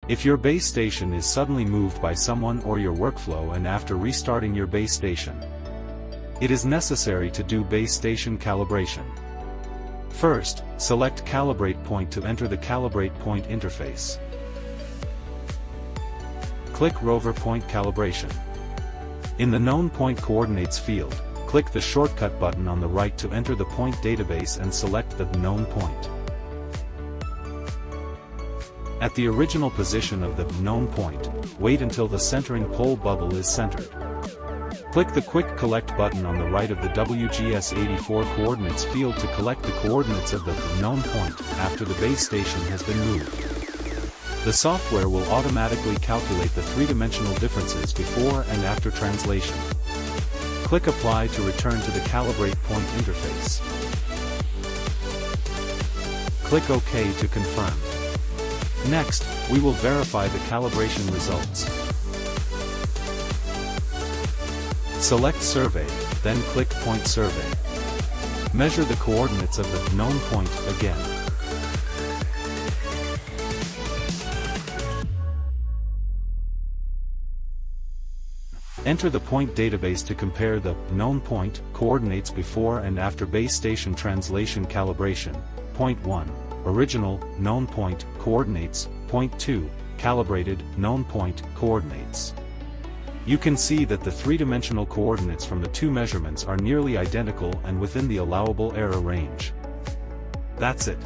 If your base station is suddenly moved by someone or your workflow and after restarting your base station, it is necessary to do base station calibration. First, select Calibrate Point to enter the Calibrate Point interface. Click Rover Point Calibration. In the Known Point Coordinates field, click the shortcut button on the right to enter the point database and select the known point. At the original position of the known point, wait until the centering pole bubble is centered. Click the Quick Collect button on the right of the WGS84 coordinates field to collect the coordinates of the known point after the base station has been moved. The software will automatically calculate the three-dimensional differences before and after translation. Click Apply to return to the Calibrate Point interface. Click OK to confirm. Next, we will verify the calibration results. Select Survey, then click Point Survey. Measure the coordinates of the known point again. Enter the point database to compare the known point coordinates before and after base station translation calibration. Point 1. Original known point coordinates. Point 2. Calibrated known point coordinates. You can see that the three-dimensional coordinates from the two measurements are nearly identical and within the allowable error range. That's it.